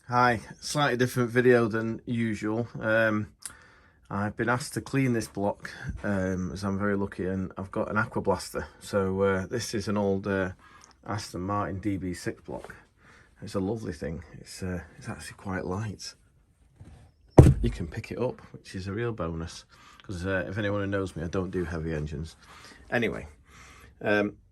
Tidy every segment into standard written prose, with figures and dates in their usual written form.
Hi, slightly different video than usual. I've been asked to clean this block as I'm very lucky, and I've got an Aqua blaster. So this is an old Aston Martin DB6 block. It's a lovely thing. It's actually quite light. You can pick it up, which is a real bonus, because if anyone who knows me, I don't do heavy engines. Anyway,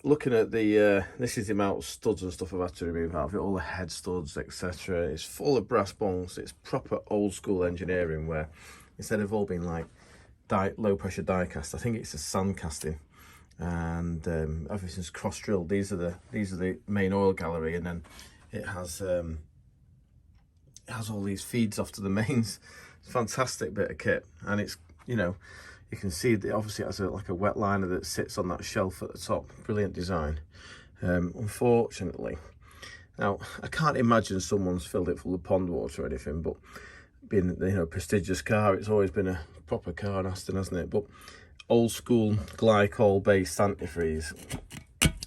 looking at the this is the amount of studs and stuff I've had to remove out of it, all the head studs, etc. It's full of brass bolts. It's proper old school engineering, where instead of all being like low pressure die cast, I think it's a sand casting, and everything's cross drilled. These are the main oil gallery, and then it has all these feeds off to the mains. Fantastic bit of kit, and it's, you know, you can see that obviously it has like a wet liner that sits on that shelf at the top. Brilliant design. Unfortunately, now I can't imagine someone's filled it full of pond water or anything, but being, you know, a prestigious car, it's always been a proper car in Aston, hasn't it? But old school glycol based antifreeze,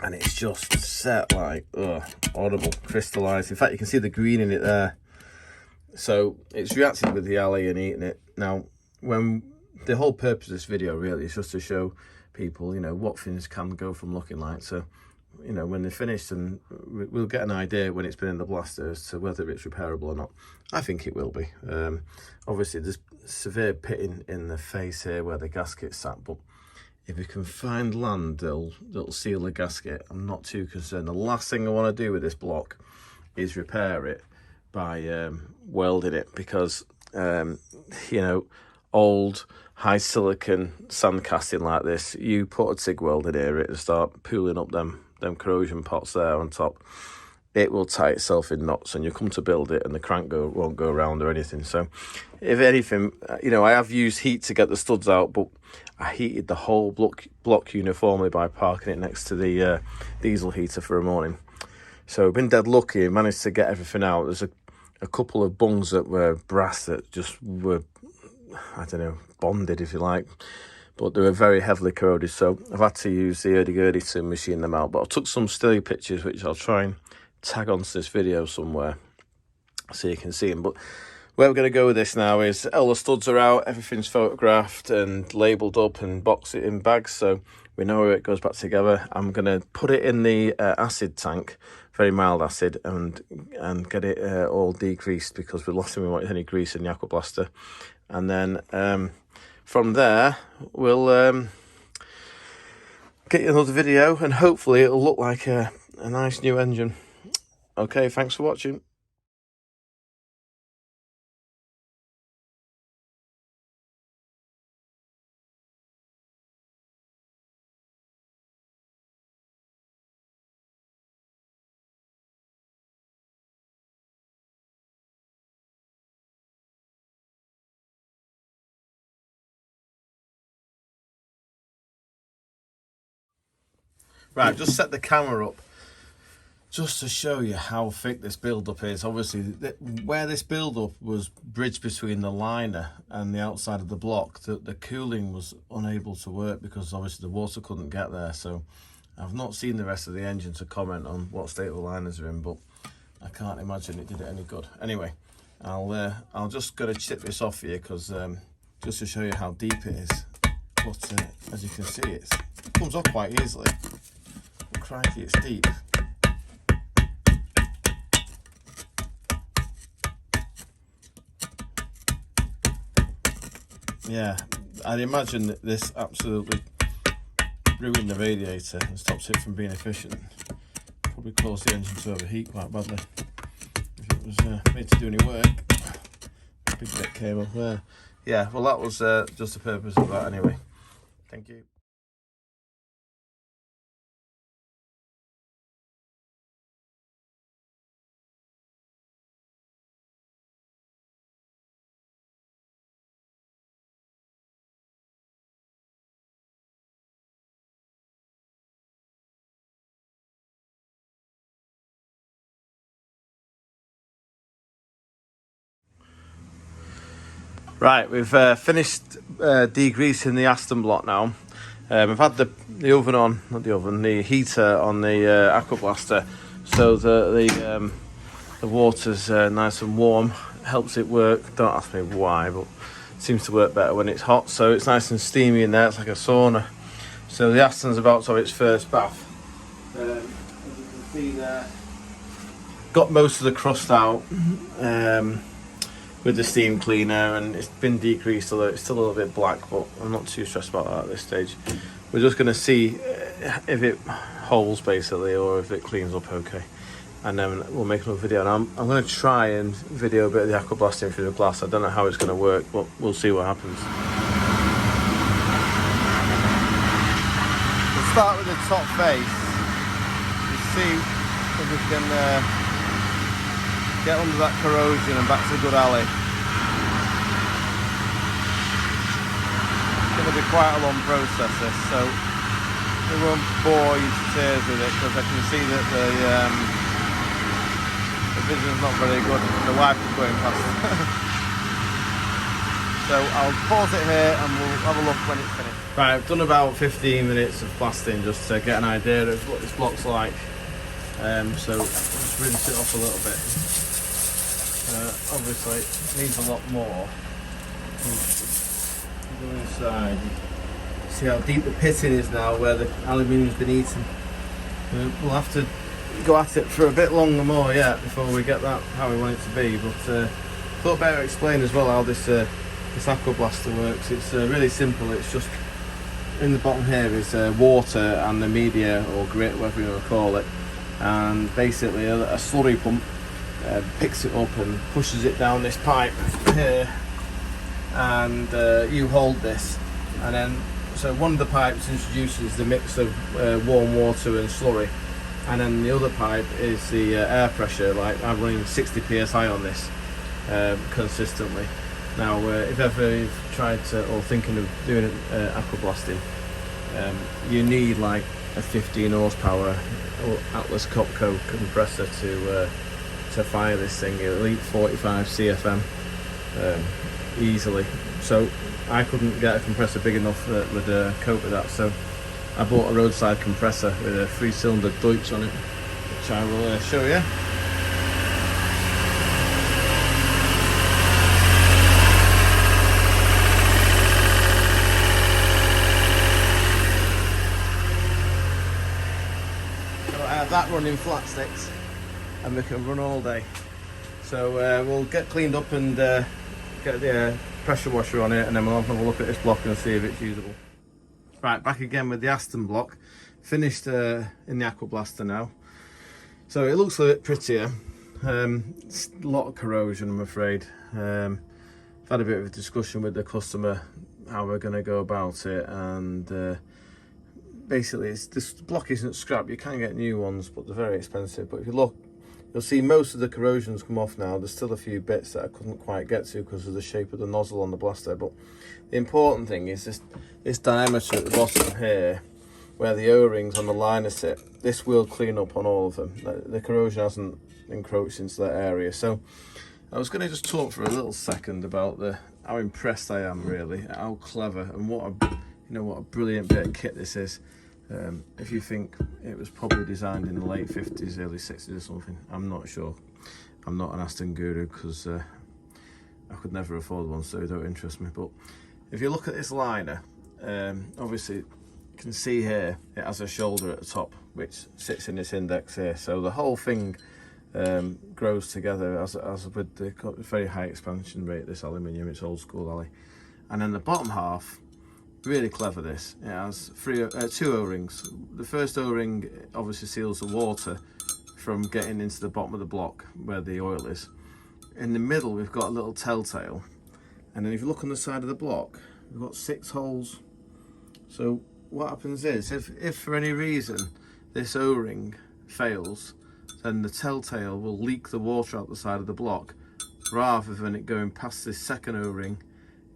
and it's just set like horrible, crystallized. In fact, you can see the green in it there. So it's reacted with the alley and eating it. Now, when the whole purpose of this video really is just to show people, you know, what things can go from looking like. So, you know, when they're finished, and we'll get an idea when it's been in the blaster as to whether it's repairable or not. I think it will be. Obviously, there's severe pitting in the face here where the gasket's sat, but if you can find land that'll seal the gasket, I'm not too concerned. The last thing I want to do with this block is repair it by welding it, because you know, old high silicon sand casting like this, you put a TIG weld in here, it'll start pooling up them corrosion pots there on top. It will tie itself in knots, and you come to build it and the crank won't go around or anything. So if anything, you know, I have used heat to get the studs out, but I heated the whole block uniformly by parking it next to the diesel heater for a morning. So I've been dead lucky and managed to get everything out. There's a couple of bungs that were brass that just were, I don't know, bonded if you like, but they were very heavily corroded, so I've had to use the hurdy-gurdy to machine them out. But I took some still pictures which I'll try and tag onto this video somewhere so you can see them. But where we're going to go with this now is all the studs are out, everything's photographed and labelled up and boxed it in bags, so we know where it goes back together. I'm going to put it in the acid tank, very mild acid, and get it all degreased, because the last thing we want is any grease in the Aqua blaster. And then from there we'll get you another video, and hopefully it'll look like a nice new engine. Okay, thanks for watching. Right, I've just set the camera up just to show you how thick this build-up is. Obviously, where this build-up was bridged between the liner and the outside of the block, the cooling was unable to work, because obviously the water couldn't get there. So I've not seen the rest of the engine to comment on what state the liners are in, but I can't imagine it did it any good. Anyway, I'll just gotta chip this off here, because just to show you how deep it is. But as you can see, it comes off quite easily. But crikey, it's deep. Yeah, I'd imagine that this absolutely ruined the radiator and stopped it from being efficient. Probably caused the engine to overheat quite badly. If it was made to do any work, a big bit came up there. Yeah, well, that was just the purpose of that anyway. Thank you. Right, we've finished degreasing the Aston block now. I've had the oven on, not the oven, the heater on the Aqua blaster, so the the water's nice and warm, helps it work. Don't ask me why, but it seems to work better when it's hot. So it's nice and steamy in there, it's like a sauna. So the Aston's about to have its first bath. As you can see there, got most of the crust out with the steam cleaner, and it's been decreased, although it's still a little bit black, but I'm not too stressed about that at this stage. We're just going to see if it holds basically, or if it cleans up okay, and then we'll make another video. And I'm going to try and video a bit of the aqua blasting through the glass. I don't know how it's going to work, but we'll see what happens. We'll start with the top face. We'll see if we can get under that corrosion and back to the good alley. It's going to be quite a long process this, so we won't bore you to tears with it, because I can see that the vision's not very good and the wife is going past. So I'll pause it here and we'll have a look when it's finished. Right, I've done about 15 minutes of blasting just to get an idea of what this block's like. So just rinse it off a little bit. Obviously it needs a lot more. Go inside. See how deep the pitting is now where the aluminium's been eaten. We'll have to go at it for a bit longer more yet before we get that how we want it to be. But thought better explain as well how this aqua blaster works. It's really simple. It's just in the bottom here is water and the media or grit, whatever you want to call it, and basically a slurry pump picks it up and pushes it down this pipe here, and you hold this, and then so one of the pipes introduces the mix of warm water and slurry, and then the other pipe is the air pressure. Like I'm running 60 psi on this consistently. Now if ever you've tried to or thinking of doing aqua blasting, you need like a 15 horsepower Atlas Copco compressor to fire this thing. Elite 45 CFM easily. So I couldn't get a compressor big enough that would cope with that. So I bought a roadside compressor with a 3-cylinder Deutsch on it, which I will show you. That running flat sticks and we can run all day. So we'll get cleaned up and get the pressure washer on it, and then we'll have a look at this block and see if it's usable. Right, back again with the Aston block, finished in the aqua blaster now. So it looks a bit prettier. It's a lot of corrosion, I'm afraid. I've had a bit of a discussion with the customer how we're going to go about it, and basically this block isn't scrap. You can get new ones, but they're very expensive. But if you look, you'll see most of the corrosion's come off now. There's still a few bits that I couldn't quite get to because of the shape of the nozzle on the blaster. But the important thing is this diameter at the bottom here, where the O-rings on the liner sit. This will clean up on all of them. The corrosion hasn't encroached into that area. So I was going to just talk for a little second about how impressed I am, really, how clever and what a brilliant bit of kit this is. If you think it was probably designed in the late 50s, early 60s or something, I'm not sure. I'm not an Aston guru because I could never afford one, so it don't interest me. But if you look at this liner, obviously you can see here it has a shoulder at the top which sits in this index here, so the whole thing grows together as with the very high expansion rate. This aluminium, it's old school alley. And then the bottom half, really clever this, it has two O-rings. The first O-ring obviously seals the water from getting into the bottom of the block where the oil is. In the middle we've got a little telltale, and then if you look on the side of the block we've got 6 holes. So what happens is if for any reason this O-ring fails, then the telltale will leak the water out the side of the block rather than it going past this second O-ring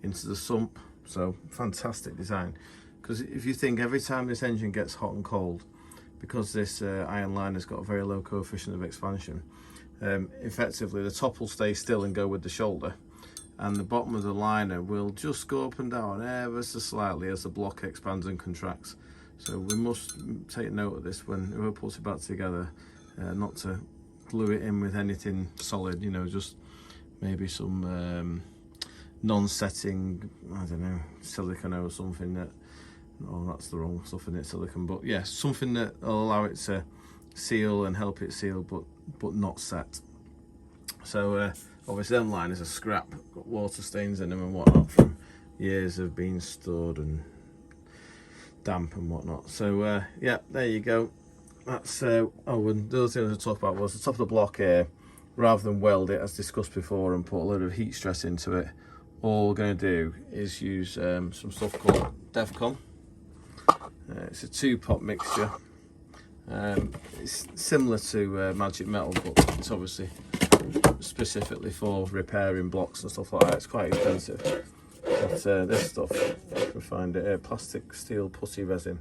into the sump. So fantastic design, because if you think every time this engine gets hot and cold, because this iron liner's got a very low coefficient of expansion, effectively the top will stay still and go with the shoulder, and the bottom of the liner will just go up and down ever so slightly as the block expands and contracts. So we must take note of this when we put it back together, not to glue it in with anything solid, you know, just maybe some non-setting, I don't know, silicone or something that, oh, that's the wrong stuff in it, silicone, but yeah, something that will allow it to seal and help it seal, but not set. So obviously them liners are scrap, got water stains in them and whatnot from years of being stored and damp and whatnot. So yeah, there you go. That's oh, and the other thing I was to talk about was the top of the block here. Rather than weld it, as discussed before, and put a load of heat stress into it, all we're going to do is use some stuff called Devcon. It's a 2-pot mixture. It's similar to Magic Metal, but it's obviously specifically for repairing blocks and stuff like that. It's quite expensive. But this stuff, you can find it, plastic steel putty resin.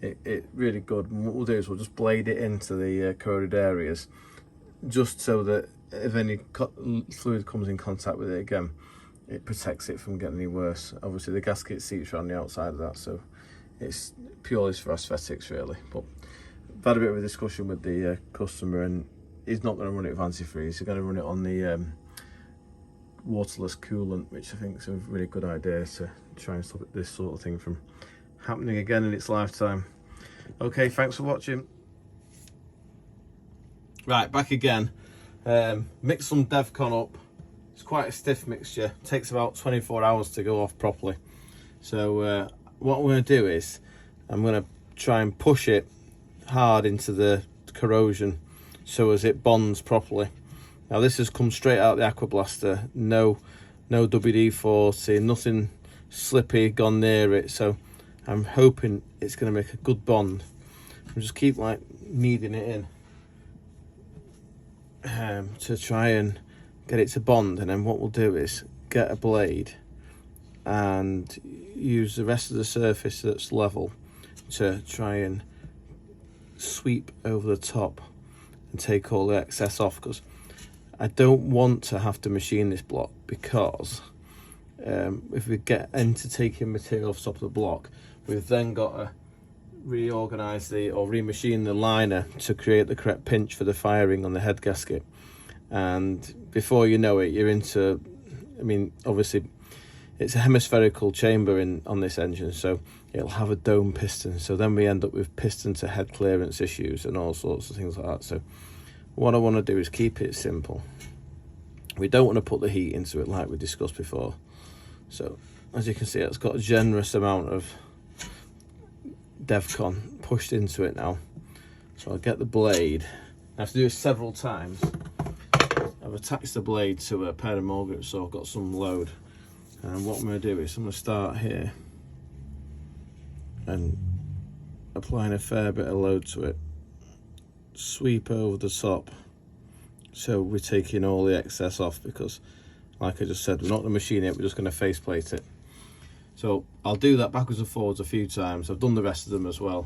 It really good. And what we'll do is we'll just blade it into the corroded areas, just so that if any fluid comes in contact with it again, it protects it from getting any worse. Obviously the gasket seats around the outside of that, so it's purely for aesthetics really. But I've had a bit of a discussion with the customer, and he's not going to run it with antifreeze. He's going to run it on the waterless coolant, which I think is a really good idea to try and stop this sort of thing from happening again in its lifetime. Okay, thanks for watching. Right, back again. Mix some Devcon up. It's quite a stiff mixture. It takes about 24 hours to go off properly. So what I'm going to do is I'm going to try and push it hard into the corrosion so as it bonds properly. Now this has come straight out of the Aqua Blaster. No WD-40, nothing slippy gone near it. So I'm hoping it's going to make a good bond. I'll just keep like kneading it in to try and get it to bond, and then what we'll do is get a blade and use the rest of the surface that's level to try and sweep over the top and take all the excess off, because I don't want to have to machine this block, because if we get into taking material off the top of the block, we've then got to reorganize or remachine the liner to create the correct pinch for the firing on the head gasket. And before you know it, you're into, I mean, obviously it's a hemispherical chamber on this engine, so it'll have a dome piston, so then we end up with piston to head clearance issues and all sorts of things like that. So what I want to do is keep it simple. We don't want to put the heat into it like we discussed before. So as you can see, it's got a generous amount of Devcon pushed into it now. So I'll get the blade. I have to do it several times. I've attached the blade to a pair of mole grips, so I've got some load. And what I'm going to do is I'm going to start here and applying a fair bit of load to it. Sweep over the top, so we're taking all the excess off, because like I just said, we're not going to machine it, we're just going to faceplate it. So I'll do that backwards and forwards a few times. I've done the rest of them as well,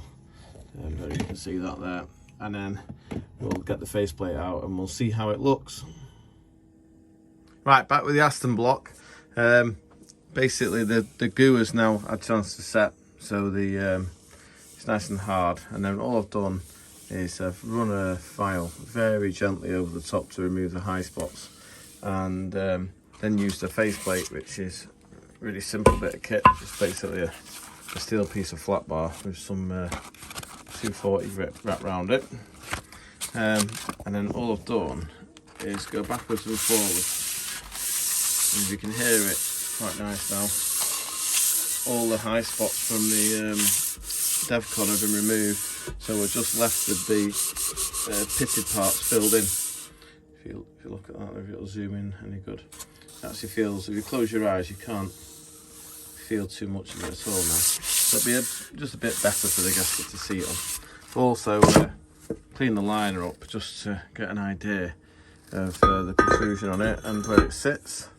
and you can see that there. And then we'll get the faceplate out and we'll see how it looks. Right, back with the Aston block. Basically the goo has now had a chance to set, so it's nice and hard. And then all I've done is I've run a file very gently over the top to remove the high spots, and then used a faceplate, which is a really simple bit of kit. Just basically a steel piece of flat bar with some 240 grip wrapped around it. And then all I've done is go backwards and forwards. And you can hear it quite nice now. All the high spots from the Devcon have been removed, so we're just left with the pitted parts filled in. If you look at that, if it'll zoom in any good. It actually feels, if you close your eyes, you can't feel too much of it at all now. So it'll be just a bit better for the gasket to see it on. Also clean the liner up just to get an idea of the protrusion on it and where it sits.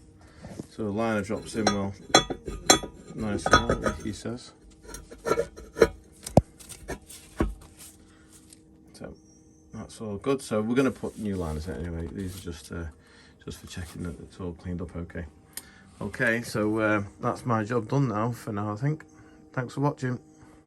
So the liner drops in well, nice and light, like he says. So that's all good. So we're going to put new liners in anyway. These are just for checking that it's all cleaned up okay. Okay, so that's my job done now for now, I think. Thanks for watching.